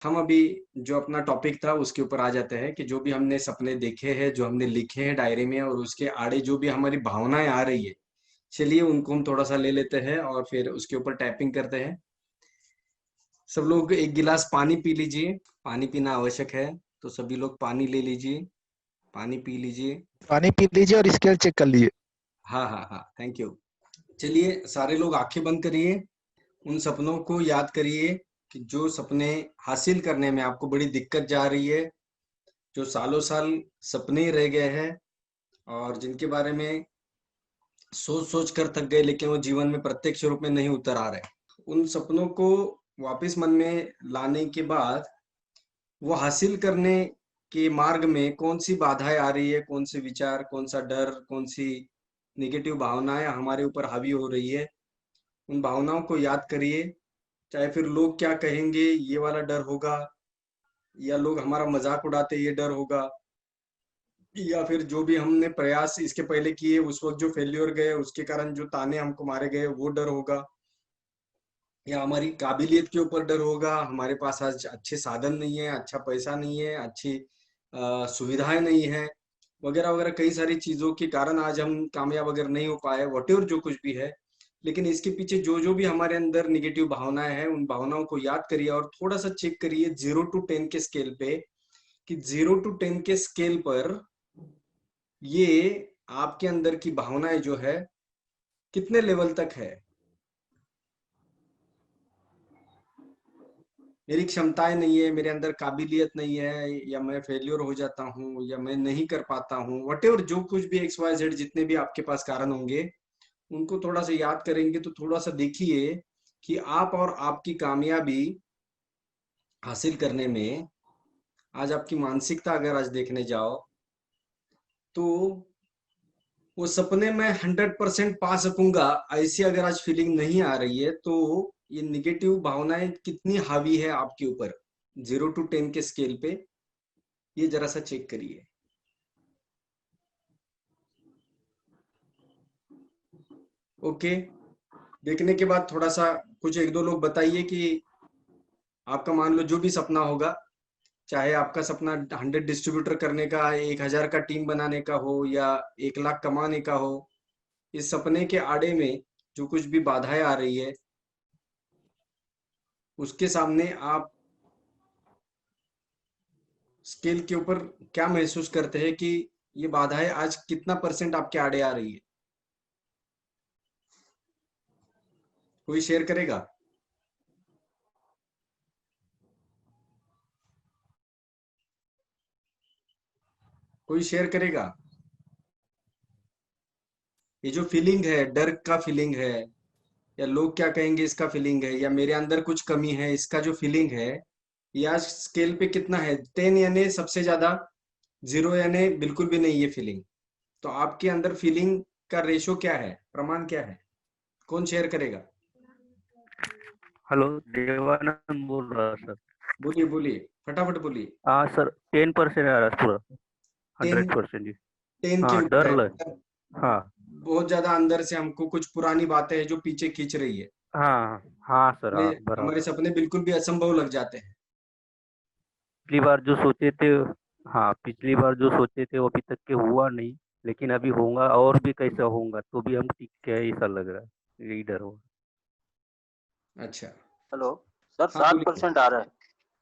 हम अभी जो अपना टॉपिक था उसके ऊपर आ जाते हैं कि जो भी हमने सपने देखे हैं, जो हमने लिखे हैं डायरी में और उसके आड़े जो भी हमारी भावनाएं आ रही है, चलिए उनको हम थोड़ा सा ले लेते हैं और फिर उसके ऊपर टैपिंग करते हैं। सब लोग एक गिलास पानी पी लीजिए। पानी पीना आवश्यक है, तो सभी लोग पानी ले लीजिए, पानी पी लीजिए। पानी पी लीजिए और स्केल चेक कर लीजिए। हाँ हाँ हाँ, थैंक यू। चलिए सारे लोग आंखें बंद करिए। उन सपनों को याद करिए कि जो सपने हासिल करने में आपको बड़ी दिक्कत जा रही है, जो सालों साल सपने ही रह गए हैं और जिनके बारे में सोच सोच कर थक गए, लेकिन वो जीवन में प्रत्यक्ष रूप में नहीं उतर आ रहे। उन सपनों को वापस मन में लाने के बाद वो हासिल करने के मार्ग में कौन सी बाधाएं आ रही है, कौन से विचार, कौन सा डर, कौन सी नेगेटिव भावनाएं हमारे ऊपर हावी हो रही है, उन भावनाओं को याद करिए। चाहे फिर लोग क्या कहेंगे ये वाला डर होगा, या लोग हमारा मजाक उड़ाते ये डर होगा, या फिर जो भी हमने प्रयास इसके पहले किए उस वक्त जो फेल्योर गए उसके कारण जो ताने हमको मारे गए वो डर होगा, या हमारी काबिलियत के ऊपर डर होगा, हमारे पास आज अच्छे साधन नहीं है, अच्छा पैसा नहीं है, अच्छी सुविधाएं नहीं है, वगैरह वगैरह कई सारी चीजों के कारण आज हम कामयाब अगर नहीं हो पाए, वटेवर जो कुछ भी है। लेकिन इसके पीछे जो जो भी हमारे अंदर निगेटिव भावनाएं हैं उन भावनाओं को याद करिए और थोड़ा सा चेक करिए 0 to 10 के स्केल पे, कि 0 to 10 के स्केल पर ये आपके अंदर की भावनाएं जो है कितने लेवल तक है। मेरी क्षमताएं नहीं है, मेरे अंदर काबिलियत नहीं है, या मैं फेल्योर हो जाता हूँ, या मैं नहीं कर पाता हूँ, वटेवर जो कुछ भी एक्स वाई जेड जितने भी आपके पास कारण होंगे, उनको थोड़ा सा याद करेंगे तो थोड़ा सा देखिए कि आप और आपकी कामयाबी हासिल करने में, आज आपकी मानसिकता अगर आज देखने जाओ तो वो सपने में 100% पा सकूंगा ऐसी अगर आज फीलिंग नहीं आ रही है, तो ये निगेटिव भावनाएं कितनी हावी है आपके ऊपर 0 to 10 के स्केल पे, ये जरा सा चेक करिए। ओके, देखने के बाद थोड़ा सा कुछ एक दो लोग बताइए कि आपका मान लो जो भी सपना होगा, चाहे आपका सपना 100 डिस्ट्रीब्यूटर करने का, 1000 का टीम बनाने का हो, या 1 लाख कमाने का हो, इस सपने के आड़े में जो कुछ भी बाधाएं आ रही है उसके सामने आप स्केल के ऊपर क्या महसूस करते हैं कि ये बाधाएं आज कितना परसेंट आपके आड़े आ रही है। कोई शेयर करेगा? कोई शेयर करेगा? ये जो फीलिंग है, डर का फीलिंग है, या लोग क्या कहेंगे इसका फीलिंग है, या मेरे अंदर कुछ कमी है इसका जो फीलिंग है, ये आज स्केल पे कितना है? 10 यानी सबसे ज्यादा, 0 यानी बिल्कुल भी नहीं ये फीलिंग। तो आपके अंदर फीलिंग का रेशो क्या है, प्रमाण क्या है? कौन शेयर करेगा? हेलो, देवानंद बोल रहा सर। बोलिए बोलिए, फटाफट बोलिए। हाँ सर, 10% आ रहा है पूरा। 10, 100% जी। 10 के हाँ, ऊपर डर है लग। मतलब हाँ बहुत ज्यादा अंदर से हमको कुछ पुरानी बातें हैं जो पीछे खींच रही है। हाँ हाँ सर, हमें हाँ हमारे बराबर। सपने बिल्कुल भी असंभव लग जाते हैं। पिछली बार जो सोचे थे, हाँ पिछली बार जो सोचे थे वो अभी तक के हुआ नहीं, लेकिन अभी होगा और भी कैसा होगा तो भी हम टिक के ऐसा लग रहा है, यही डर हो। अच्छा। हेलो सर, हाँ सात बोलिए। परसेंट आ रहा है।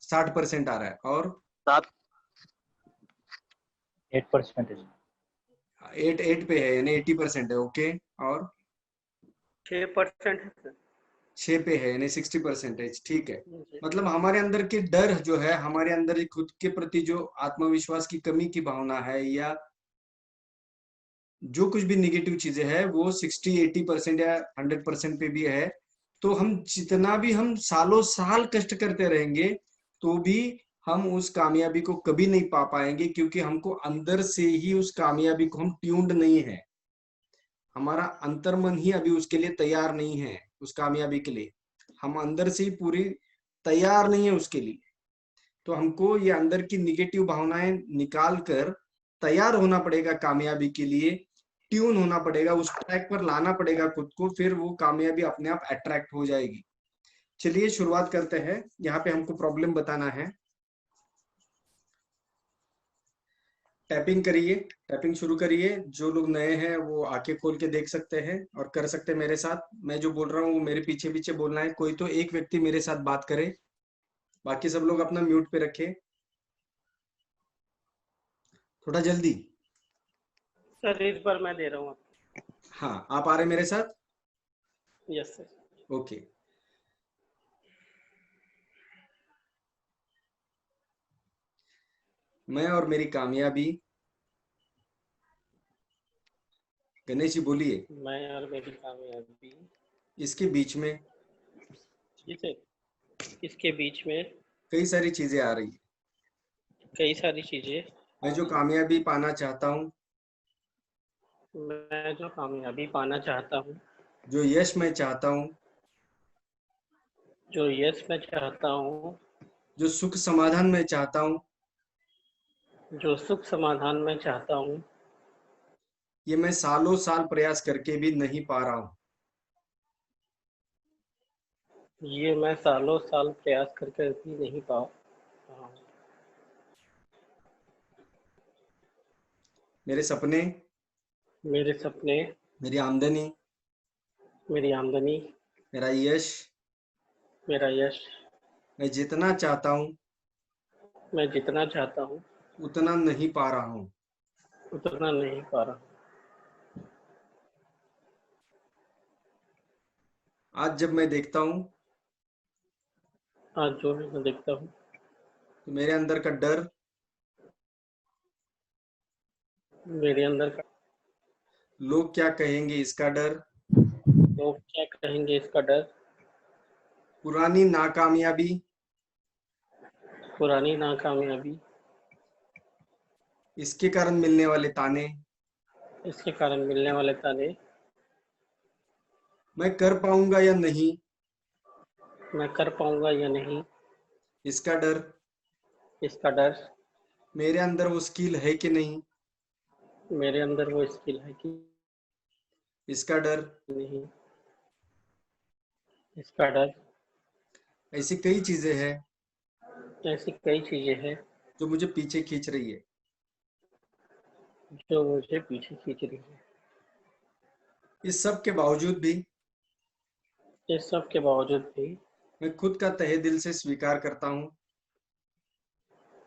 60% आ रहा है और 7। 8%। 8 पे है यानी 80% है। ओके, और 6% है सर। 6 पे है यानी 60%। ठीक है, मतलब हमारे अंदर की डर जो है, हमारे अंदर खुद के प्रति जो आत्मविश्वास की कमी की भावना है, या जो कुछ भी निगेटिव चीजें हैं वो 60-80% या 100% पे भी है। तो हम जितना भी हम सालों साल कष्ट करते रहेंगे तो भी हम उस कामयाबी को कभी नहीं पा पाएंगे, क्योंकि हमको अंदर से ही उस कामयाबी को हम ट्यून्ड नहीं है। हमारा अंतर्मन ही अभी उसके लिए तैयार नहीं है, उस कामयाबी के लिए हम अंदर से ही पूरी तैयार नहीं है उसके लिए। तो हमको ये अंदर की निगेटिव भावनाएं निकाल कर तैयार होना पड़ेगा कामयाबी के लिए, ट्यून होना पड़ेगा, उस ट्रैक पर लाना पड़ेगा खुद को, फिर वो कामयाबी अपने आप अट्रैक्ट हो जाएगी। चलिए शुरुआत करते हैं। यहाँ पे हमको प्रॉब्लम बताना है। टैपिंग करिए, टैपिंग शुरू करिए। जो लोग नए हैं वो आंखें खोल के देख सकते हैं और कर सकते हैं मेरे साथ। मैं जो बोल रहा हूँ वो मेरे पीछे पीछे बोलना है। कोई तो एक व्यक्ति मेरे साथ बात करे, बाकी सब लोग अपना म्यूट पे रखे। थोड़ा जल्दी। सर इस बार मैं दे रहा हूँ आपको। हाँ, आप आ रहे मेरे साथ? Yes sir. ओके। मैं और मेरी कामयाबी। गणेश जी बोलिए। मैं और मेरी कामयाबी। इसके बीच में जी सर। इसके बीच में कई सारी चीजें आ रही है। कई सारी चीजें। मैं जो कामयाबी पाना चाहता हूँ, मैं जो कामयाबी पाना चाहता हूँ, जो यश मैं चाहता हूँ, जो यश मैं चाहता हूँ, जो सुख समाधान मैं चाहता हूँ, जो सुख समाधान मैं चाहता हूँ, ये मैं सालों साल प्रयास करके भी नहीं पा रहा हूँ। ये मैं सालों साल प्रयास करके भी नहीं पा रहा हूँ। मेरे सपने, मेरे सपने, मेरी आमदनी, मेरी आमदनी, मेरा यश, मेरा यश, मैं जितना चाहता हूँ मैं जितना चाहता हूँ उतना नहीं पा रहा हूँ। उतना नहीं पा रहा हूँ। आज जब मैं देखता हूँ आज जो मैं देखता हूँ तो मेरे अंदर का डर, मेरे अंदर का, लोग क्या कहेंगे इसका डर, लोग क्या कहेंगे इसका डर, पुरानी नाकामयाबी, पुरानी नाकामयाबी, इसके कारण मिलने वाले ताने, इसके कारण मिलने वाले ताने, मैं कर पाऊंगा या नहीं मैं कर पाऊंगा या नहीं, इसका डर, इसका डर, मेरे अंदर वो स्किल है कि नहीं मेरे अंदर वो स्किल है कि इसका डर। नहीं, इसका डर। ऐसी कई चीजें हैं ऐसी कई चीजें हैं जो मुझे पीछे खींच रही है। जो मुझे पीछे खींच रही है। इस सब के बावजूद भी इस सब के बावजूद भी मैं खुद का तहे दिल से स्वीकार करता हूँ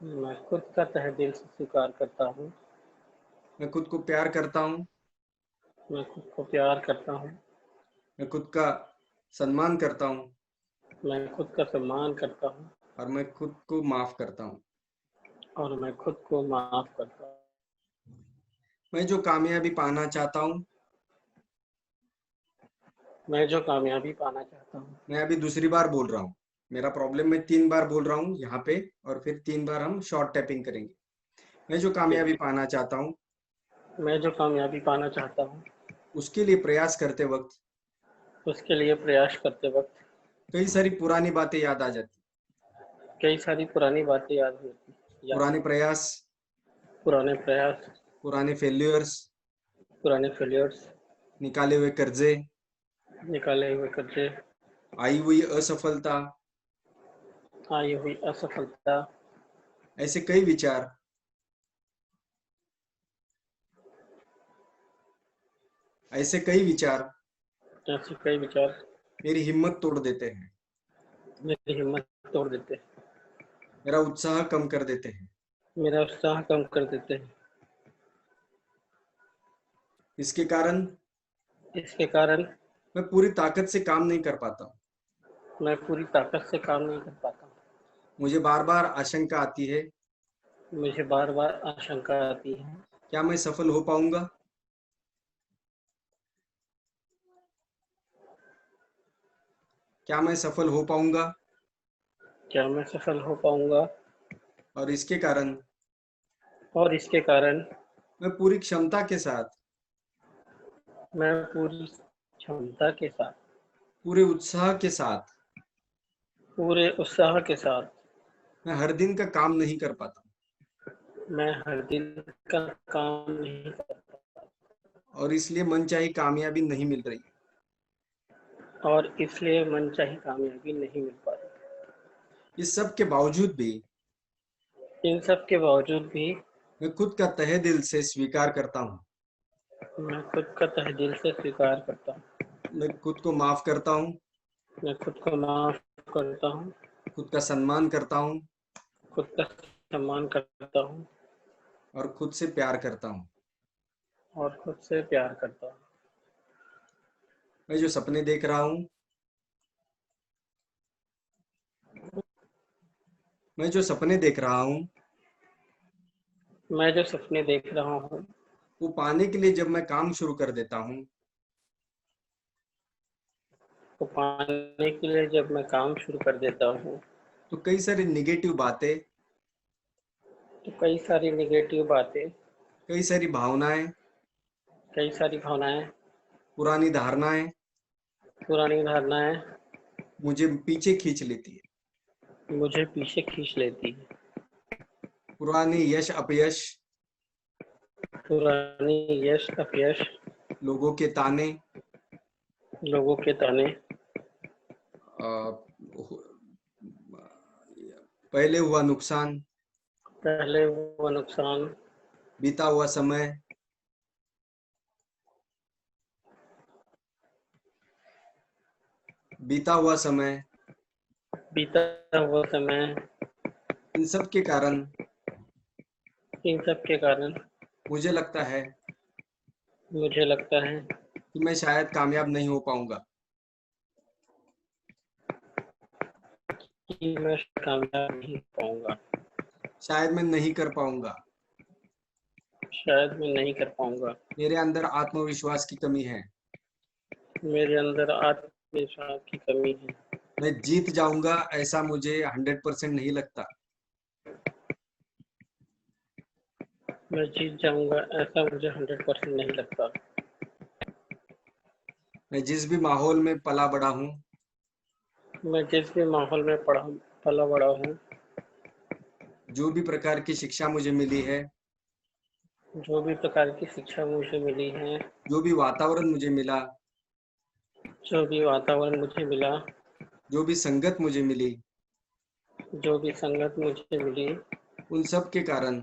मैं खुद का तहे दिल से स्वीकार करता हूँ। मैं खुद को प्यार करता हूँ, मैं खुद को प्यार करता हूँ। मैं खुद का सम्मान करता हूँ मैं खुद का सम्मान करता हूँ और मैं खुद को माफ करता हूँ। और मैं खुद को माफ करता हूँ। मैं जो कामयाबी पाना चाहता हूँ, मैं जो कामयाबी पाना चाहता हूँ। मैं अभी दूसरी बार बोल रहा हूँ। मेरा प्रॉब्लम, मैं 3 बार बोल रहा हूँ यहाँ पे और फिर 3 बार हम शॉर्ट टैपिंग करेंगे। मैं जो कामयाबी पाना चाहता हूँ, मैं जो कामयाबी पाना चाहता हूँ, उसके लिए प्रयास करते वक्त उसके लिए प्रयास करते वक्त कई सारी पुरानी बातें याद आ जाती। कई सारी पुरानी बातें याद होती, पुराने प्रयास, पुराने प्रयास, पुराने फेल्यूर्स, पुराने फेलियर्स, निकाले हुए कर्जे, निकाले हुए कर्जे, आई हुई असफलता, आई हुई असफलता, ऐसे कई विचार ऐसे कई विचार ऐसे कई विचार मेरी हिम्मत तोड़ देते हैं, मेरी हिम्मत तोड़ देते हैं, मेरा उत्साह कम कर देते हैं। मेरा उत्साह कम कर देते हैं। इसके कारण इसके कारण मैं पूरी ताकत से काम नहीं कर पाता। मैं पूरी ताकत से काम नहीं कर पाता। मुझे बार बार आशंका आती है, मुझे बार बार आशंका आती है, क्या मैं सफल हो पाऊंगा? क्या मैं सफल हो पाऊंगा? क्या मैं सफल हो पाऊंगा? और इसके कारण और इसके कारण मैं पूरी क्षमता के साथ, मैं पूरी क्षमता के साथ, पूरे उत्साह के साथ पूरे उत्साह के साथ मैं हर दिन का काम नहीं कर पाता मैं हर दिन का काम नहीं कर और इसलिए मनचाही कामयाबी नहीं मिल रही। और इसलिए मनचाही कामयाबी नहीं मिल पाती। इस सब के बावजूद भी इन सब के बावजूद भी मैं खुद का तहे दिल से स्वीकार करता हूँ। मैं खुद का तहे दिल से स्वीकार करता हूँ। मैं खुद को माफ करता हूँ, मैं खुद को माफ करता हूँ, खुद का सम्मान करता हूँ खुद का सम्मान करता हूँ और खुद से प्यार करता हूँ। और खुद से प्यार करता हूँ। मैं जो सपने देख रहा हूँ, मैं जो सपने देख रहा हूँ, मैं जो सपने देख रहा हूँ वो पाने के लिए जब मैं काम शुरू कर देता हूँ, वो पाने के लिए जब मैं काम शुरू कर देता हूँ तो कई सारी निगेटिव बातें, तो कई सारी नेगेटिव बातें, कई सारी भावनाएं, कई सारी भावनाएं, पुरानी धारणाएं पुरानी धारणाएं मुझे पीछे खींच लेती है। मुझे पीछे खींच लेती है। पुरानी यश अपयश, पुरानी यश अपयश, लोगों के ताने, लोगों के ताने, पहले हुआ नुकसान, पहले हुआ नुकसान, बीता हुआ समय, बीता हुआ समय, बीता हुआ समय, इन सब के कारण इन सब के कारण मुझे लगता है कि मैं शायद कामयाब नहीं हो पाऊंगा। कि मैं कामयाब नहीं हो पाऊंगा, शायद मैं नहीं कर पाऊंगा। शायद मैं नहीं कर पाऊंगा। मेरे अंदर आत्मविश्वास की कमी है। मेरे अंदर आत्मविश्वास की कमी है। मैं जीत जाऊंगा ऐसा मुझे 100% नहीं लगता। मैं जीत जाऊंगा ऐसा मुझे 100% नहीं लगता। मैं जिस भी माहौल में पला बड़ा हूँ, मैं जिस भी माहौल में पला बड़ा हूँ, जो भी प्रकार की शिक्षा मुझे मिली है, जो भी प्रकार की शिक्षा मुझे मिली है, जो भी वातावरण मुझे मिला, जो भी वातावरण मुझे मिला, जो भी संगत मुझे मिली, जो भी संगत मुझे मिली, उन सब के कारण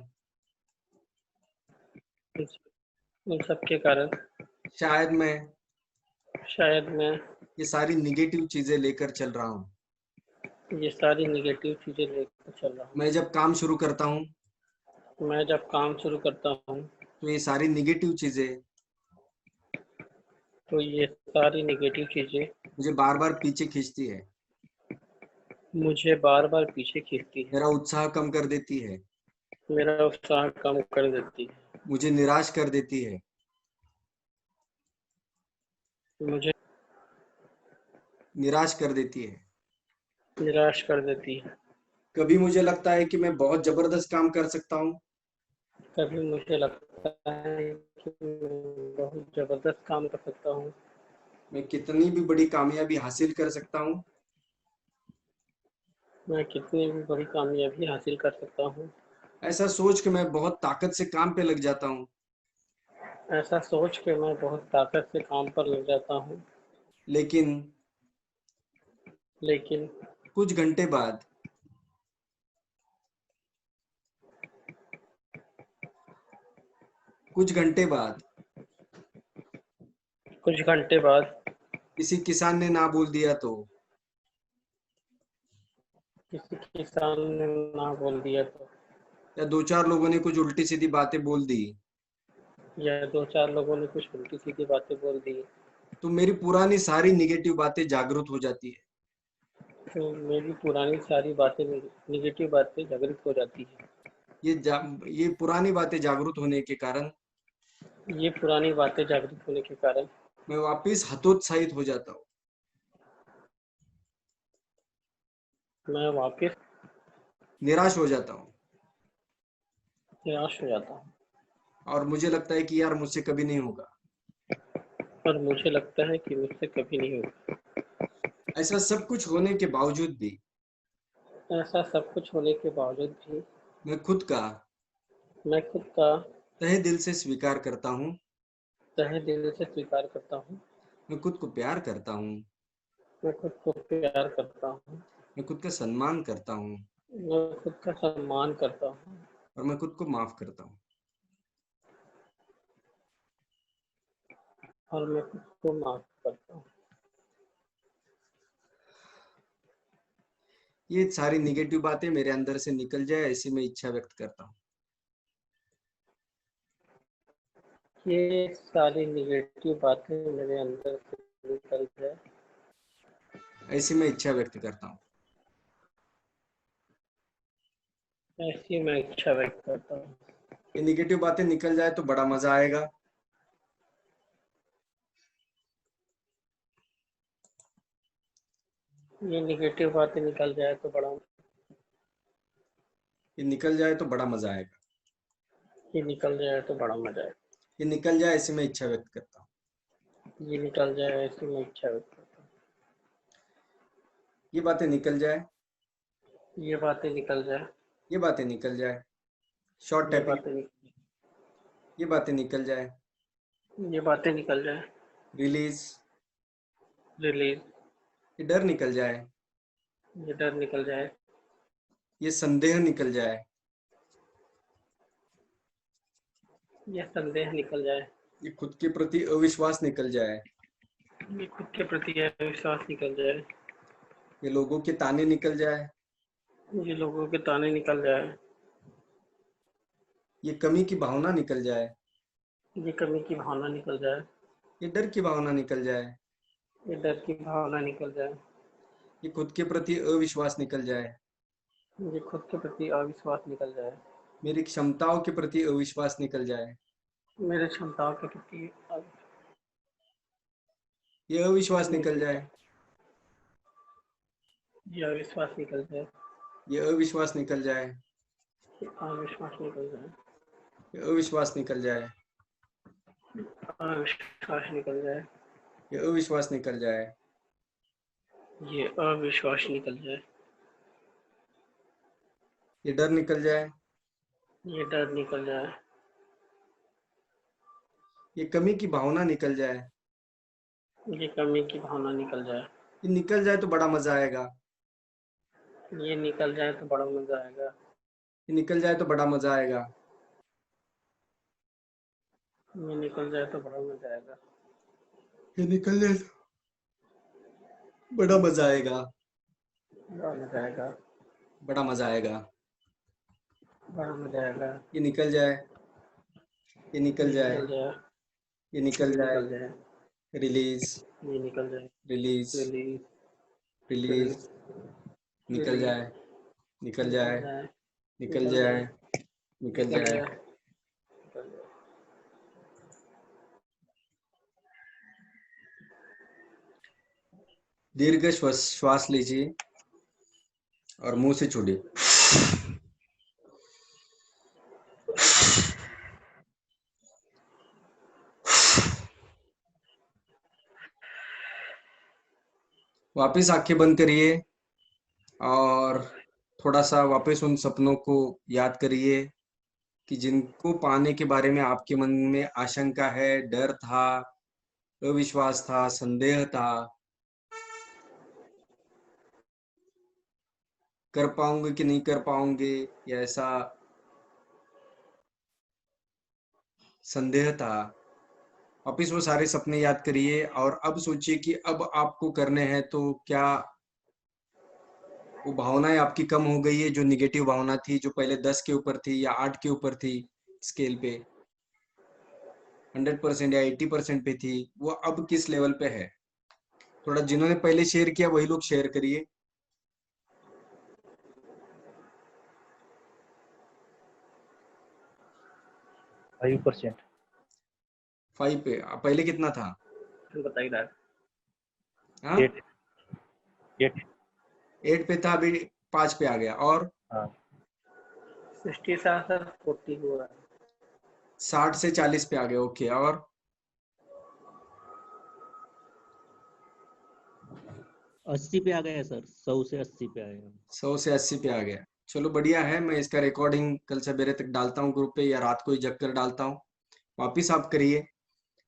उन सब के कारण शायद मैं मैं ये सारी निगेटिव चीजें लेकर चल रहा हूँ। ये सारी निगेटिव चीजें लेकर चल रहा मैं जब काम शुरू करता हूँ हूँ। मैं जब काम शुरू करता हूँ तो ये सारी निगेटिव चीजें तो ये सारी निगेटिव चीजें मुझे बार बार पीछे खींचती है। मुझे बार बार पीछे खींचती है। मेरा उत्साह कम कर देती है, मेरा उत्साह कम कर देती है। मुझे निराश कर देती है। मुझे निराश कर देती है। निराश कर देती है। कभी मुझे लगता है कि मैं बहुत जबरदस्त काम कर सकता हूँ। कभी मुझे लगता है कि मैं बहुत जबरदस्त काम कर सकता हूँ। मैं कितनी भी बड़ी कामयाबी हासिल कर सकता हूँ। मैं कितनी भी बड़ी कामयाबी हासिल कर सकता हूँ। ऐसा सोच के मैं बहुत ताकत से काम पे लग जाता हूँ। ऐसा सोच के मैं बहुत ताकत से काम पर लग जाता हूँ। लेकिन लेकिन कुछ घंटे बाद कुछ घंटे बाद कुछ घंटे बाद किसी किसान ने ना बोल दिया तो किसी किसान ने ना बोल दिया तो, या दो चार लोगों ने कुछ उल्टी सीधी बातें बोल दी या दो चार लोगों ने कुछ उल्टी सीधी बातें बोल दी, तो मेरी पुरानी सारी निगेटिव बातें जागृत हो जाती है। तो मेरी पुरानी सारी बातें, निगेटिव बातें जागृत हो जाती है। ये पुरानी बातें जागृत होने के कारण ये पुरानी बातें जागृत होने के कारण मैं वापस हतोत्साहित हो जाता हूँ। मैं वापस निराश हो जाता हूँ निराश हो जाता हूँ। और मुझे लगता है कि यार मुझसे कभी नहीं होगा। और मुझे लगता है कि मुझसे कभी नहीं होगा। ऐसा सब कुछ होने के बावजूद भी ऐसा सब कुछ होने के बावजूद भी मैं मैं खुद का तहे दिल से स्वीकार करता हूँ। तहे दिल से स्वीकार करता हूँ। मैं खुद को प्यार करता हूँ। मैं खुद को प्यार करता हूँ। मैं खुद का सम्मान करता हूँ। मैं खुद का सम्मान करता हूँ। और मैं खुद को माफ करता हूँ। और मैं खुद को माफ करता हूँ। ये सारी निगेटिव बातें मेरे अंदर से निकल जाए, ऐसी मैं इच्छा व्यक्त करता हूँ। ये सारी निगेटिव बातें मेरे अंदर से निकल जाए, ऐसी मैं इच्छा व्यक्त करता हूँ। ऐसी मैं इच्छा व्यक्त करता हूँ। ये निगेटिव बातें निकल जाए तो बड़ा मजा आएगा। ये निगेटिव बातें निकल जाए तो बड़ा ये निकल जाए तो बड़ा मजा आएगा। ये निकल जाए तो बड़ा मजा आए। ये निकल जाए, ऐसी मैं इच्छा व्यक्त करता हूँ। ये निकल जाए, ऐसी मैं इच्छा व्यक्त करता हूँ। ये बातें निकल जाए। ये बातें निकल जाए। ये बातें निकल जाए। शॉर्ट ये टैपिंग। बातें ये बातें निकल जाए। ये बातें निकल जाए। रिलीज। रिलीज। ये डर निकल जाए। ये डर निकल जाए। ये संदेह निकल जाए। ये संदेह निकल जाए। ये खुद के प्रति अविश्वास निकल जाए। ये खुद के प्रति विश्वास निकल जाए। ये लोगों के ताने निकल जाए। ये लोगों के ताने निकल जाए। ये कमी की भावना निकल जाए। ये कमी की भावना निकल जाए। ये डर की भावना निकल जाए। ये डर की भावना निकल जाए। ये खुद के प्रति अविश्वास निकल जाए। ये खुद के प्रति अविश्वास निकल जाए। मेरी क्षमताओं के प्रति अविश्वास निकल जाए। मेरे क्षमताओं के प्रति ये अविश्वास निकल जाए। ये अविश्वास निकल जाए। ये अविश्वास निकल जाए। ये अविश्वास निकल जाए। ये अविश्वास निकल जाए। अविश्वास निकल जाए। ये अविश्वास निकल जाए। ये अविश्वास निकल जाए। ये डर निकल जाए। ये डर निकल जाए। ये कमी की भावना निकल जाए। ये कमी की भावना निकल जाए। ये निकल जाए तो बड़ा मजा आएगा। ये निकल जाए तो बड़ा मजा आएगा। ये निकल जाए तो बड़ा मजा आएगा। ये निकल जाए तो बड़ा मजा आएगा। ये निकल जाए तो बड़ा मजा आएगा। बड़ा मजा आएगा। बड़ा मजा आएगा। बड़ा मजा आएगा। ये निकल जाए। ये निकल जाए। निकल जाए। ये निकल जाए। निकल जाए। रिलीज। ये निकल जाए। रिलीज। रिलीज। रिलीज। निकल जाए। निकल जाए। निकल जाए। निकल जाए। दीर्घ श्वास लीजिए और मुंह से छोड़िए। वापस आंखें बंद करिए और थोड़ा सा वापस उन सपनों को याद करिए कि जिनको पाने के बारे में आपके मन में आशंका है, डर था, अविश्वास था, संदेह था। कर पाऊंगे कि नहीं कर पाऊंगे, या ऐसा संदेह था। वापिस वो सारे सपने याद करिए और अब सोचिए कि अब आपको करने हैं, तो क्या वो भावनाएं आपकी कम हो गई है? जो निगेटिव भावना थी, जो पहले 10 के ऊपर थी या 8 के ऊपर थी स्केल पे, 100% या 80% पे थी, वो अब किस लेवल पे है? थोड़ा जिन्होंने पहले शेयर किया वही लोग शेयर करिए। 5%। 5 पे पहले कितना था? बताइए। हाँ, 8 पे था, अभी 5 पे आ गया। और 60 से 40 हुआ। 60 से 40 पे आ गया। ओके, और 80 पे आ गया सर, 100 से 80 पे आ गया। 100 से 80 पे आ गया। चलो बढ़िया है। मैं इसका रिकॉर्डिंग कल सवेरे तक डालता हूँ ग्रुप पे, या रात को ही जग कर डालता हूँ। वापिस आप करिए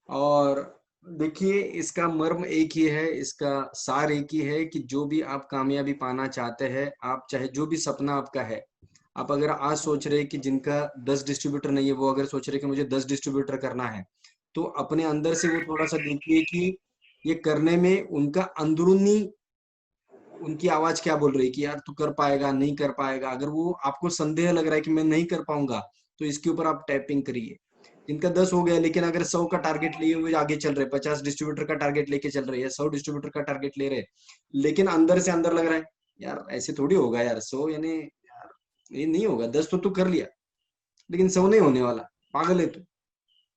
और देखिए, इसका मर्म एक ही है, इसका सार एक ही है कि जो भी आप कामयाबी पाना चाहते हैं, आप चाहे जो भी सपना आपका है, आप अगर आज सोच रहे हैं कि जिनका 10 डिस्ट्रीब्यूटर नहीं है, वो अगर सोच रहे हैं कि मुझे 10 डिस्ट्रीब्यूटर करना है, तो अपने अंदर से वो थोड़ा सा देखिए कि ये करने में उनका अंदरूनी, उनकी आवाज क्या बोल रही है कि यार तू कर पाएगा, नहीं कर पाएगा। अगर वो आपको संदेह लग रहा है कि मैं नहीं कर पाऊंगा, तो इसके ऊपर आप टैपिंग करिए। जिनका 10 हो गया, लेकिन अगर 100 का टारगेट लिए हुए आगे चल रहे, 50 डिस्ट्रीब्यूटर का टारगेट लेके चल रहे हैं, 100 डिस्ट्रीब्यूटर का टारगेट ले रहे, लेकिन अंदर से अंदर लग रहा है यार ऐसे थोड़ी होगा यार, 100 यानी यार ये नहीं होगा, 10 तो तू कर लिया, लेकिन 100 नहीं होने वाला, पागल है तू,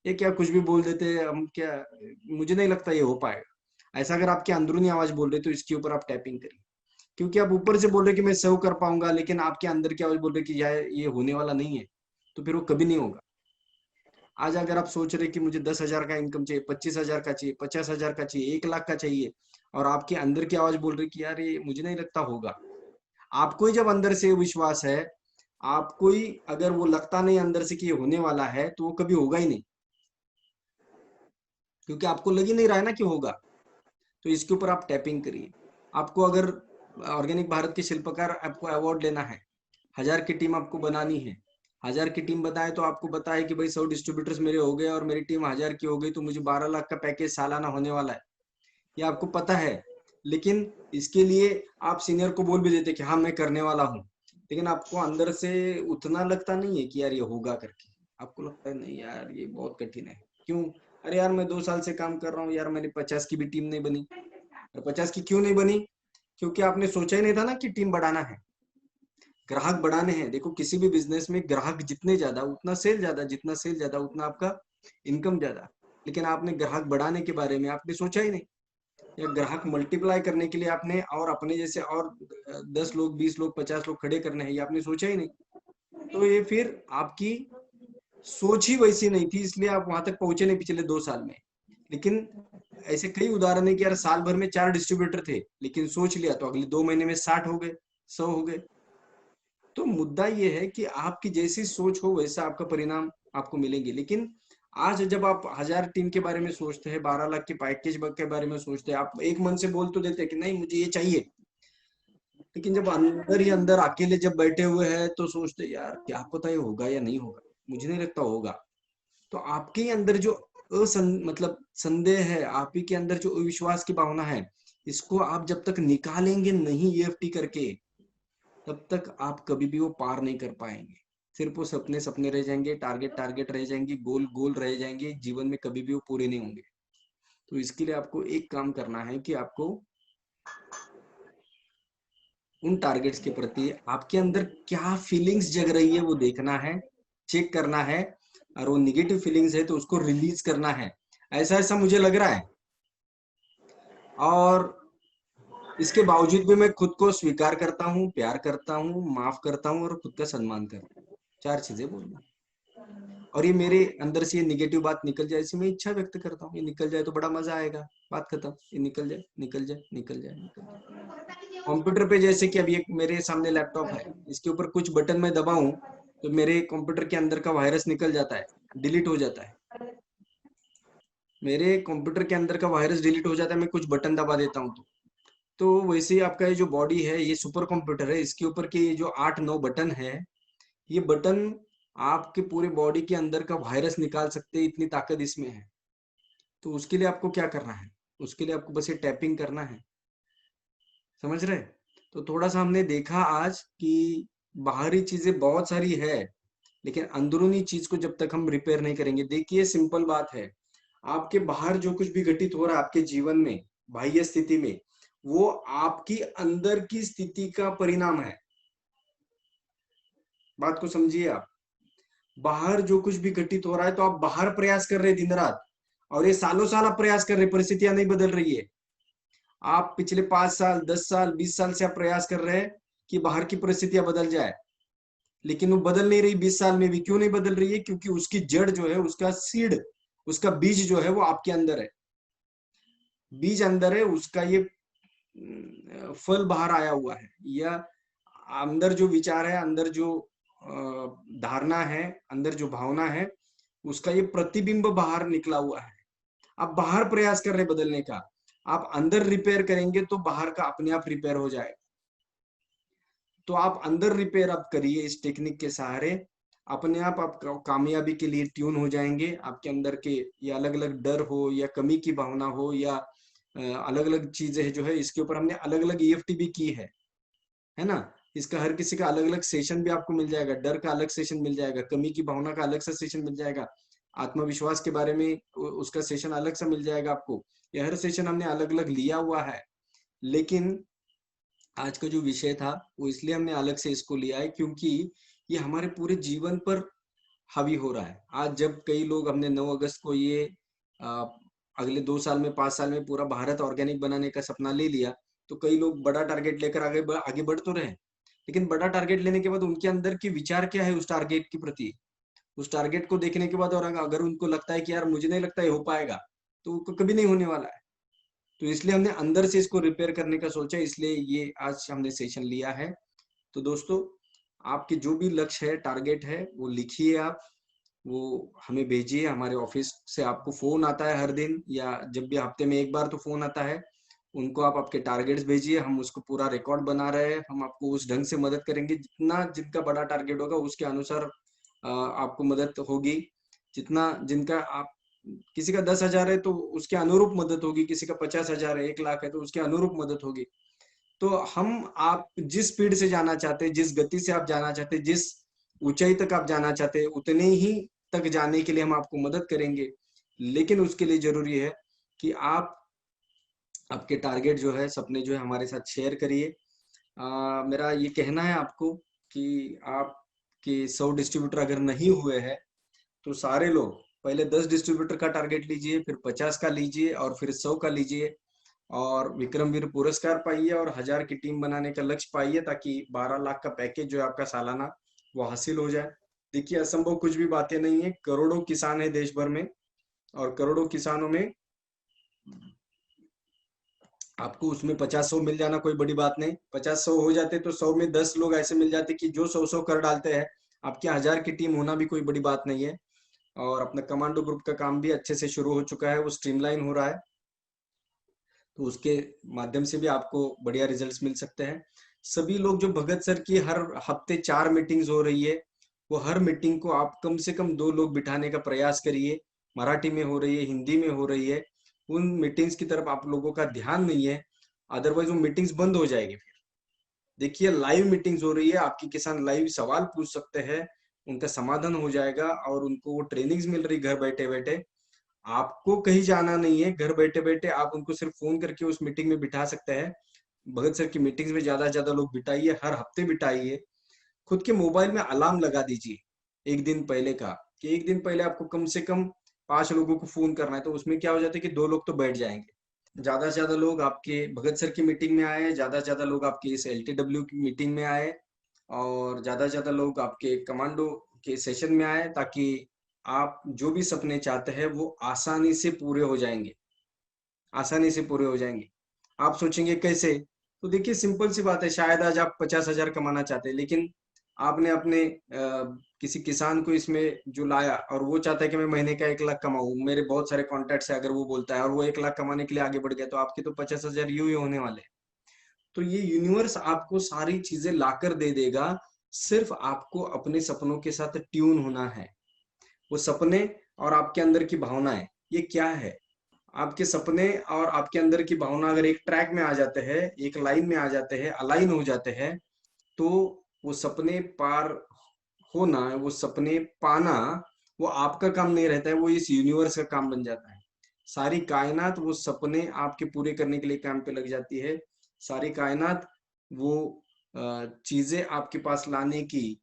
ये क्या कुछ भी बोल देते हैं हम, क्या, मुझे नहीं लगता ये हो पाएगा। ऐसा अगर आपकी अंदरूनी आवाज बोल रही है, तो इसके ऊपर आप टैपिंग करिए। क्योंकि आप ऊपर से बोल रहे कि मैं सर्व कर पाऊंगा, लेकिन आपके अंदर की आवाज बोल रहे कि यार ये होने वाला नहीं है, तो फिर वो कभी नहीं होगा। आज अगर आप सोच रहे कि मुझे 10,000 का इनकम चाहिए, 25,000 का चाहिए, 50,000 का चाहिए, 1 लाख का चाहिए, और आपके अंदर की आवाज बोल रही कि यार ये मुझे नहीं लगता होगा, आपको ही जब अंदर से विश्वास है, आपको ही अगर वो लगता नहीं अंदर से कि ये होने वाला है, तो वो कभी होगा ही नहीं, क्योंकि आपको लग ही नहीं रहा है ना कि होगा। तो इसके ऊपर आप टैपिंग करिए। आपको अगर ऑर्गेनिक भारत के शिल्पकार आपको अवार्ड लेना है, 1000 की टीम आपको बनानी है, 1000 की टीम बताए तो आपको बताए कि भाई 100 डिस्ट्रीब्यूटर्स मेरे हो गए और मेरी टीम 1000 की हो गई, तो मुझे 12 लाख का पैकेज सालाना होने वाला है, ये आपको पता है। लेकिन इसके लिए आप सीनियर को बोल भी देते कि हाँ मैं करने वाला हूँ, लेकिन आपको अंदर से उतना लगता नहीं है कि यार ये होगा करके, आपको लगता है नहीं यार ये बहुत कठिन है। क्यों? अरे यार मैं 2 साल से काम कर रहा हूँ यार, मेरी 50 की भी टीम नहीं बनी। और 50 की क्यों नहीं बनी? क्योंकि आपने सोचा ही नहीं था ना कि टीम बढ़ाना है, ग्राहक बढ़ाने हैं। देखो किसी भी बिजनेस में ग्राहक जितने ज्यादा उतना सेल ज्यादा, जितना सेल ज्यादा उतना आपका इनकम ज्यादा। लेकिन आपने ग्राहक बढ़ाने के बारे में आपने सोचा ही नहीं, या ग्राहक मल्टीप्लाई करने के लिए आपने और अपने जैसे और 10 लोग, 20 लोग, 50 लोग खड़े करने हैं, ये आपने सोचा ही नहीं। तो ये फिर आपकी सोच ही वैसी नहीं थी, इसलिए आप वहां तक पहुंचे नहीं पिछले 2 साल में। लेकिन ऐसे कई उदाहरण है कि यार साल भर में 4 डिस्ट्रीब्यूटर थे, लेकिन सोच लिया तो अगले 2 महीने में 60 हो गए, 100 हो गए। तो मुद्दा ये है कि आपकी जैसी सोच हो वैसा आपका परिणाम आपको मिलेंगे। लेकिन आज जब आप 1000 टीम के बारे में सोचते हैं, 12 लाख के पैकेज के बारे में सोचते हैं, आप एक मन से बोल तो देते हैं कि नहीं मुझे ये चाहिए, लेकिन जब अंदर ही अंदर अकेले जब बैठे हुए हैं तो सोचते यार क्या पता ये होगा या नहीं होगा, मुझे नहीं लगता होगा। तो आपके अंदर जो मतलब संदेह है, आप ही के अंदर जो अविश्वास की भावना है, इसको आप जब तक निकालेंगे नहीं ईएफटी करके, तब तक आप कभी भी वो पार नहीं कर पाएंगे। सिर्फ वो सपने सपने रह जाएंगे, टारगेट टारगेट रह जाएंगे, गोल गोल रह जाएंगे, जीवन में कभी भी वो पूरे नहीं होंगे। तो इसके लिए आपको एक काम करना है कि आपको उन टारगेट्स के प्रति आपके अंदर क्या फीलिंग्स जग रही है वो देखना है, चेक करना है, और वो निगेटिव फीलिंग्स है तो उसको रिलीज करना है। ऐसा ऐसा मुझे लग रहा है, और इसके बावजूद भी मैं खुद को स्वीकार करता हूँ, प्यार करता हूँ, माफ करता हूँ और खुद का सम्मान करता हूँ। 4 चीजें बोलना, और ये मेरे अंदर से ये निगेटिव बात निकल जाए, ऐसी मैं इच्छा व्यक्त करता हूँ, ये निकल जाए तो बड़ा मजा आएगा, बात खत्म, ये निकल जाए निकल जाए निकल जाए निकल जाए। कंप्यूटर पे जैसे कि अभी एक मेरे सामने लैपटॉप है, इसके ऊपर कुछ बटन मैं दबाऊं तो मेरे कंप्यूटर के अंदर का वायरस निकल जाता है, डिलीट हो जाता है। मेरे कंप्यूटर के अंदर का वायरस डिलीट हो जाता है, मैं कुछ बटन दबा देता हूँ तो वैसे ही आपका ये जो बॉडी है, ये सुपर कंप्यूटर है, इसके ऊपर के ये जो 8-9 बटन है, ये बटन आपके पूरे बॉडी के अंदर का वायरस निकाल सकते हैं, इतनी ताकत इसमें है। तो उसके लिए आपको क्या करना है? उसके लिए आपको बस ये टैपिंग करना है, समझ रहे? तो थोड़ा सा हमने देखा आज कि बाहरी चीजें बहुत सारी है, लेकिन अंदरूनी चीज को जब तक हम रिपेयर नहीं करेंगे, देखिए सिंपल बात है, आपके बाहर जो कुछ भी घटित हो रहा है आपके जीवन में, बाह्य स्थिति में, वो आपकी अंदर की स्थिति का परिणाम है। बात को समझिए आप, बाहर जो कुछ भी घटित हो रहा है तो आप बाहर प्रयास कर रहे दिन रात, और ये सालों साल आप प्रयास कर रहे, परिस्थितियां नहीं बदल रही है। आप पिछले 5 साल, 10 साल, 20 साल से आप प्रयास कर रहे हैं कि बाहर की परिस्थितियां बदल जाए, लेकिन वो बदल नहीं रही 20 साल में भी। क्यों नहीं बदल रही है? क्योंकि उसकी जड़ जो है, उसका सीड, उसका बीज जो है वो आपके अंदर है, बीज अंदर है, उसका ये फल बाहर आया हुआ है, या अंदर जो विचार है, अंदर जो धारणा है, अंदर जो भावना है, उसका ये प्रतिबिंब बाहर निकला हुआ है। आप बाहर प्रयास कर रहे बदलने का, आप अंदर रिपेयर करेंगे तो बाहर का अपने आप रिपेयर हो जाएगा। तो आप अंदर रिपेयर आप करिए इस टेक्निक के सहारे, अपने आप कामयाबी के लिए ट्यून हो जाएंगे। आपके अंदर के ये अलग अलग डर हो या कमी की भावना हो या अलग अलग चीजें जो है, इसके ऊपर हमने अलग अलग EFT भी की है ना। इसका हर किसी का अलग अलग सेशन भी आपको मिल जाएगा, डर का अलग सेशन मिल जाएगा, कमी की भावना का अलग सा सेशन मिल जाएगा, आत्मविश्वास के बारे में उसका सेशन अलग सा मिल जाएगा आपको। ये हर सेशन हमने अलग अलग लिया हुआ है, लेकिन आज का जो विषय था वो इसलिए हमने अलग से इसको लिया है क्योंकि ये हमारे पूरे जीवन पर हावी हो रहा है। आज जब कई लोग, हमने 9 अगस्त को ये अगले 2 साल में 5 साल में पूरा भारत ऑर्गेनिक बनाने का सपना ले लिया, तो कई लोग बड़ा टारगेट लेकर आगे बढ़ तो रहे, लेकिन बड़ा टारगेट लेने के बाद उनके अंदर की विचार क्या है उस टारगेट के प्रति, उस टारगेट को देखने के बाद, और अगर उनको लगता है कि यार मुझे नहीं लगता ये हो पाएगा, तो कभी नहीं होने वाला है। तो इसलिए हमने अंदर से इसको रिपेयर करने का सोचा, इसलिए ये आज हमने सेशन लिया है। तो दोस्तों, आपके जो भी लक्ष्य है, टारगेट है, वो लिखिए आप, वो हमें भेजिए। हमारे ऑफिस से आपको फोन आता है हर दिन, या जब भी हफ्ते में एक बार तो फोन आता है, उनको आप आपके टारगेट्स भेजिए, हम उसको पूरा रिकॉर्ड बना रहे हैं, हम आपको उस ढंग से मदद करेंगे, जितना जिनका बड़ा टारगेट होगा उसके अनुसार आपको मदद होगी। जितना जिनका आप, किसी का 10,000 है तो उसके अनुरूप मदद होगी, किसी का 50,000 है, 1,00,000 है तो उसके अनुरूप मदद होगी। तो हम, आप जिस स्पीड से जाना चाहते हैं, जिस गति से आप जाना चाहते हैं, जिस ऊंचाई तक आप जाना चाहते हैं, उतने ही तक जाने के लिए हम आपको मदद करेंगे। लेकिन उसके लिए जरूरी है कि आप आपके टारगेट जो है, सपने जो है, हमारे साथ शेयर करिए। मेरा ये कहना है आपको कि आपके 100 डिस्ट्रीब्यूटर अगर नहीं हुए हैं तो सारे लोग पहले 10 डिस्ट्रीब्यूटर का टारगेट लीजिए, फिर 50 का लीजिए, और फिर 100 का लीजिए, और विक्रमवीर पुरस्कार पाइए, और 1000 की टीम बनाने का लक्ष्य पाइए, ताकि 12 लाख का पैकेज जो है आपका सालाना, वो हासिल हो जाए। देखिए, असंभव कुछ भी बातें नहीं है। करोड़ों किसान है देश भर में, और करोड़ों किसानों में आपको उसमें 50-100 मिल जाना कोई बड़ी बात नहीं। 50-100 हो जाते तो 100 में 10 लोग ऐसे मिल जाते कि जो 100-100 कर डालते हैं। आपके 1000 की टीम होना भी कोई बड़ी बात नहीं है। और अपना कमांडो ग्रुप का काम भी अच्छे से शुरू हो चुका है, वो स्ट्रीमलाइन हो रहा है, तो उसके माध्यम से भी आपको बढ़िया रिजल्ट्स मिल सकते हैं। सभी लोग, जो भगत सर की हर हफ्ते 4 मीटिंग्स हो रही है, वो हर मीटिंग को आप कम से कम 2 लोग बिठाने का प्रयास करिए। मराठी में हो रही है, हिंदी में हो रही है, उन मीटिंग्स की तरफ आप लोगों का ध्यान नहीं है, अदरवाइज वो मीटिंग्स बंद हो जाएगी। फिर देखिए, लाइव मीटिंग्स हो रही है, आपके किसान लाइव सवाल पूछ सकते हैं, उनका समाधान हो जाएगा, और उनको वो ट्रेनिंग्स मिल रही घर बैठे बैठे। आपको कहीं जाना नहीं है, घर बैठे बैठे आप उनको सिर्फ फोन करके उस मीटिंग में बिठा सकते हैं। भगत सर की मीटिंग्स में ज्यादा से ज्यादा लोग बिठाइए, हर हफ्ते बिठाइए। खुद के मोबाइल में अलार्म लगा दीजिए एक दिन पहले का, कि एक दिन पहले आपको कम से कम 5 लोगों को फोन करना है। तो उसमें क्या हो जाता है कि 2 लोग तो बैठ जाएंगे। ज्यादा से ज्यादा लोग आपके भगत सर की मीटिंग में आए, ज्यादा से ज्यादा लोग आपके इस LTW की मीटिंग में आए, और ज्यादा से ज्यादा लोग आपके कमांडो के सेशन में आए, ताकि आप जो भी सपने चाहते हैं वो आसानी से पूरे हो जाएंगे, आसानी से पूरे हो जाएंगे। आप सोचेंगे कैसे? तो देखिए, सिंपल सी बात है। शायद आज आप 50,000 कमाना चाहते हैं, लेकिन आपने अपने किसी किसान को इसमें जो लाया, और वो चाहता है कि मैं महीने का 1 लाख कमाऊं, मेरे बहुत सारे कॉन्टेक्ट्स है, अगर वो बोलता है और वो 1 लाख कमाने के लिए आगे बढ़ गया, तो आपके तो 50,000 यूं ही होने वाले हैं। तो ये यूनिवर्स आपको सारी चीजें लाकर दे देगा, सिर्फ आपको अपने सपनों के साथ ट्यून होना है। वो सपने और आपके अंदर की भावनाएं, ये क्या है? आपके सपने और आपके अंदर की भावना अगर एक ट्रैक में आ जाते हैं, एक लाइन में आ जाते हैं, अलाइन हो जाते हैं, तो वो सपने पार होना, वो सपने पाना, वो आपका काम नहीं रहता है, वो इस यूनिवर्स का काम बन जाता है। सारी कायनात वो सपने आपके पूरे करने के लिए काम पे लग जाती है। सारी कायनात वो चीजें आपके पास लाने की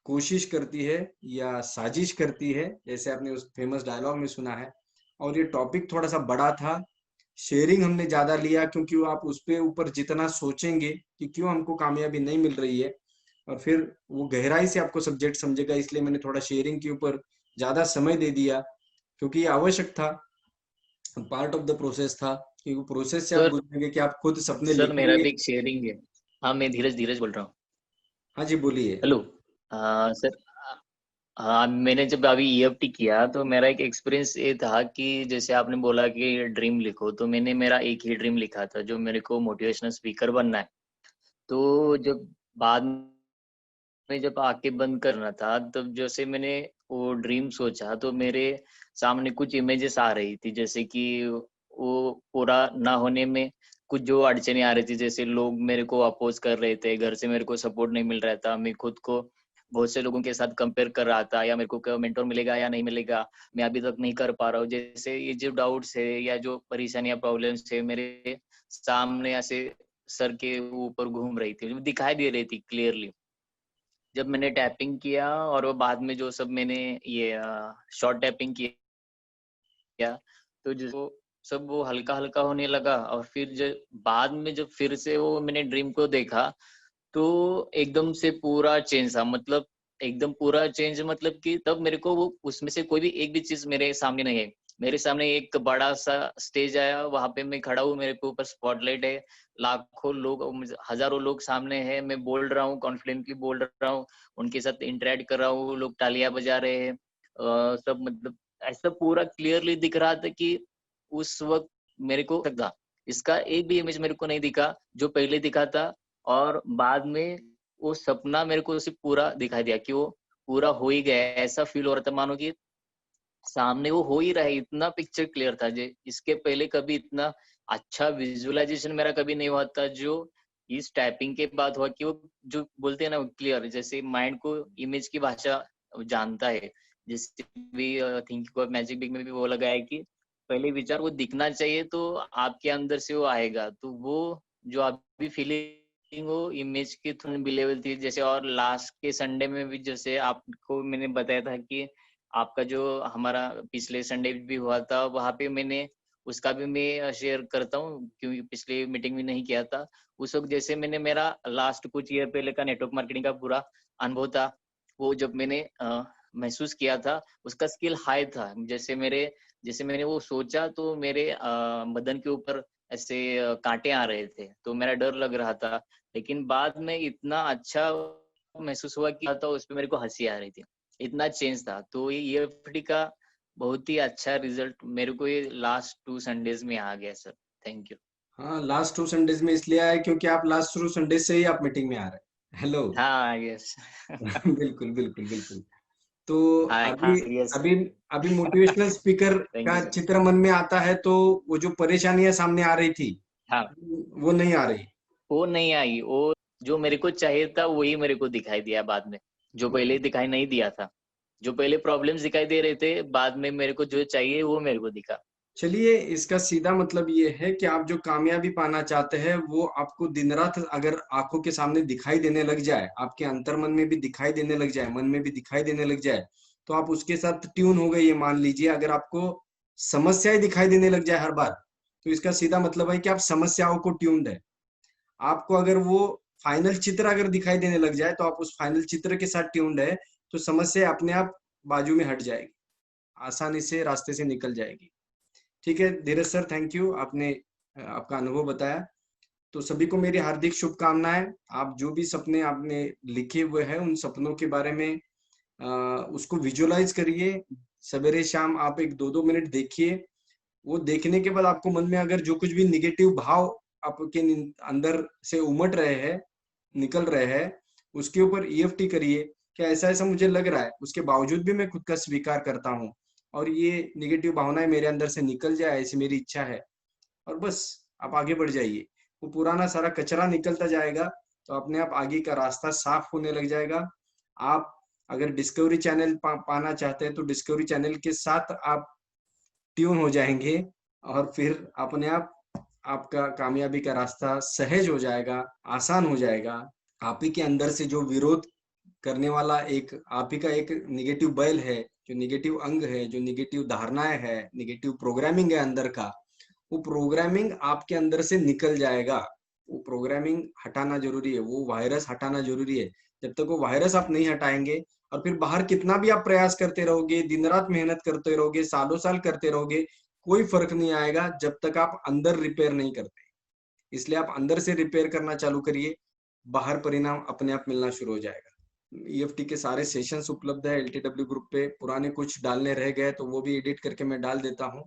कोशिश करती है या साजिश करती है, जैसे आपने उस फेमस डायलॉग में सुना है। और ये टॉपिक थोड़ा सा बड़ा था, शेयरिंग हमने ज्यादा लिया, क्योंकि वो आप उस पे ऊपर जितना सोचेंगे कि क्यों हमको कामयाबी नहीं मिल रही है, और फिर वो गहराई से आपको सब्जेक्ट समझेगा, इसलिए मैंने थोड़ा शेयरिंग के ऊपर ज्यादा समय दे दिया, क्योंकि ये आवश्यक था, पार्ट ऑफ द प्रोसेस था। क्योंकि प्रोसेस से आप सर गुजरेंगे कि आप खुद सपने सर मेरा लिखेंगे। भी एक शेयरिंग है। हाँ, मैं धीरज धीरज बोल रहा हूँ। हाँ जी, बोलिए। हेलो। सर हाँ, मैंने जब अभी ईएफटी किया तो मेरा एक एक्सपीरियंस ये था कि जैसे आपने बोला कि ड्रीम लिखो, तो मैंने मेरा एक ही ड्रीम लिखा था जो मेरे को मोटिवेशनल स्पीकर बनना है। तो जब बाद में जब आंखें बंद करना था, तब जैसे मैंने वो ड्रीम सोचा तो मेरे सामने कुछ इमेजेस आ रही थी, जैसे कि वो पूरा ना होने में कुछ जो अड़चने आ रही थी, जैसे लोग मेरे को अपोज कर रहे थे, घर से मेरे को सपोर्ट नहीं मिल रहा था, मैं खुद को बहुत से लोगों के साथ कंपेयर कर रहा था, या मेरे को मेंटोर मिलेगा या नहीं मिलेगा, मैं अभी तक नहीं कर पा रहा हूँ। जैसे ये जो डाउट्स है या जो परेशानियां प्रॉब्लम्स है मेरे सामने ऐसे सर के ऊपर घूम रही थी, दिखाई दे रही थी क्लियरली। जब मैंने टैपिंग किया और वो बाद में जो सब मैंने ये शॉर्ट टैपिंग किया, तो जो सब वो हल्का हल्का होने लगा। और फिर जब बाद में जब फिर से वो मैंने ड्रीम को देखा, तो एकदम से पूरा चेंज था। मतलब एकदम पूरा चेंज, मतलब कि तब मेरे को वो उसमें से कोई भी एक भी चीज मेरे सामने नहीं है। मेरे सामने एक बड़ा सा स्टेज आया, वहां पे मैं खड़ा हूँ, मेरे पे ऊपर स्पॉटलाइट है, लाखों लोग, हजारों लोग सामने हैं, मैं बोल रहा हूँ, कॉन्फिडेंटली बोल रहा हूँ, उनके साथ इंटरेक्ट कर रहा हूँ, लोग तालियां बजा रहे हैं, सब मतलब ऐसा पूरा क्लियरली दिख रहा था कि उस वक्त मेरे को था। इसका एक भी इमेज मेरे को नहीं दिखा जो पहले दिखा था। और बाद में वो सपना मेरे को सिर्फ पूरा दिखाई दिया कि वो पूरा हो ही गया है। ऐसा फील हो रहा था मानो कि सामने वो हो ही रहा है, इतना पिक्चर क्लियर था। जे इसके पहले कभी इतना अच्छा विजुअलाइजेशन मेरा कभी नहीं हुआ था जो इस टाइपिंग के बाद हुआ, कि वो जो बोलते हैं ना क्लियर, जैसे माइंड को इमेज की भाषा जानता है। जैसे भी थिंकिंग ऑफ मैजिक बिग में भी वो लगा है कि पहले विचार वो दिखना चाहिए तो आपके अंदर से वो आएगा। तो वो जो अभी फीलिंग वो इमेज की थोड़ी बिलेवल थी जैसे। और लास्ट के संडे में भी जैसे आपको मैंने बताया था कि आपका जो हमारा पिछले संडे भी हुआ था, वहां पे मैंने उसका भी मैं शेयर करता हूँ क्योंकि पिछले मीटिंग में नहीं किया था। उस वक्त जैसे मैंने मेरा लास्ट कुछ ईयर पहले का नेटवर्क मार्केटिंग का पूरा अनुभव था, वो जब मैंने महसूस किया था, उसका स्किल हाई था। जैसे मैंने वो सोचा तो मेरे बदन के ऊपर ऐसे कांटे आ रहे थे, तो मेरा डर लग रहा था। लेकिन बाद में इतना अच्छा महसूस हुआ कि था उस पर मेरे को हंसी आ रही थी, इतना चेंज था। तो ये ईएफटी का बहुत ही अच्छा रिजल्ट मेरे को ये लास्ट 2 संडेज में आ गया सर। Thank you. हाँ, लास्ट 2 संडेज में इसलिए आया क्योंकि आप लास्ट 2 संडेज से ही आप मीटिंग में आ रहे हैं। हेलो। हाँ यस। बिल्कुल, बिल्कुल, बिल्कुल। तो हाँ अभी यस अभी अभी मोटिवेशनल स्पीकर थैंक का यू सर। चित्र मन में आता है, तो वो जो परेशानियां सामने आ रही थी, हाँ वो नहीं आ रही। वो नहीं आई, वो जो मेरे को चाहिए था वही मेरे को दिखाई दिया बाद में, जो पहले दिखाई नहीं दिया था। जो पहले प्रॉब्लम्स दिखाई दे रहे थे, बाद में मेरे को जो चाहिए वो मेरे को दिखा। चलिए, इसका सीधा मतलब ये है कि आप जो कामयाबी पाना चाहते हैं, वो आपको दिन रात अगर आंखों के सामने दिखाई देने लग जाए, आपके अंतर्मन में भी दिखाई देने लग जाए, मन में भी दिखाई देने लग जाए, तो आप उसके साथ ट्यून हो गए, ये मान लीजिए। अगर आपको समस्याएं दिखाई देने लग जाए हर बार, तो इसका सीधा मतलब है कि आप समस्याओं को ट्यून्ड है। आपको अगर वो फाइनल चित्र अगर दिखाई देने लग जाए, तो आप उस फाइनल चित्र के साथ ट्यून्ड है, तो समस्या अपने आप बाजू में हट जाएगी, आसानी से रास्ते से निकल जाएगी। ठीक है धीरज सर, थैंक यू, आपने आपका अनुभव बताया। तो सभी को मेरी हार्दिक शुभकामनाएं। आप जो भी सपने आपने लिखे हुए हैं, उन सपनों के बारे में उसको विजुअलाइज करिए। सवेरे शाम आप एक 2-2 मिनट देखिए। वो देखने के बाद आपको मन में अगर जो कुछ भी निगेटिव भाव आपके अंदर से उमड़ रहे हैं, निकल रहे हैं, उसके ऊपर ईएफटी करिए कि ऐसा ऐसा मुझे लग रहा है, उसके बावजूद भी मैं खुद का स्वीकार करता हूँ और ये निगेटिव भावनाएं मेरे अंदर से निकल जाए, ऐसी मेरी इच्छा है। और बस आप आगे बढ़ जाइए। वो पुराना सारा कचरा निकलता जाएगा, तो अपने आप आगे का रास्ता साफ होने लग जाएगा। आप अगर डिस्कवरी चैनल पाना चाहते हैं, तो डिस्कवरी चैनल के साथ आप ट्यून हो जाएंगे और फिर अपने आप आपका कामयाबी का रास्ता सहज हो जाएगा, आसान हो जाएगा। आप ही के अंदर से जो विरोध करने वाला एक आप ही का एक निगेटिव बैल है, जो निगेटिव अंग है, जो निगेटिव धारणाएं है, निगेटिव प्रोग्रामिंग है अंदर का, वो प्रोग्रामिंग आपके अंदर से निकल जाएगा। वो प्रोग्रामिंग हटाना जरूरी है, वो वायरस हटाना जरूरी है। जब तक वो वायरस आप नहीं हटाएंगे, और फिर बाहर कितना भी आप प्रयास करते रहोगे, दिन रात मेहनत करते रहोगे, सालों साल करते रहोगे, कोई फर्क नहीं आएगा जब तक आप अंदर रिपेयर नहीं करते। इसलिए आप अंदर से रिपेयर करना चालू करिए, बाहर परिणाम अपने आप मिलना शुरू हो जाएगा। EFT के सारे सेशंस उपलब्ध है LTW ग्रुप पे। पुराने कुछ डालने रह गए तो वो भी एडिट करके मैं डाल देता हूँ।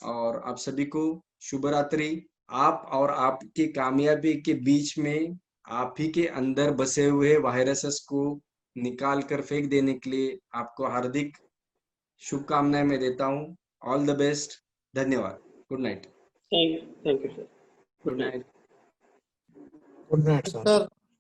और आप सभी को शुभ रात्रि। आप और आपकी कामयाबी के बीच में आप ही के अंदर बसे हुए वायरसेस को निकाल कर फेंक देने के लिए आपको हार्दिक शुभकामनाएं मैं देता हूँ। All the best. धन्यवाद। Good night. Thank you sir. Good night. Good night sir. Sir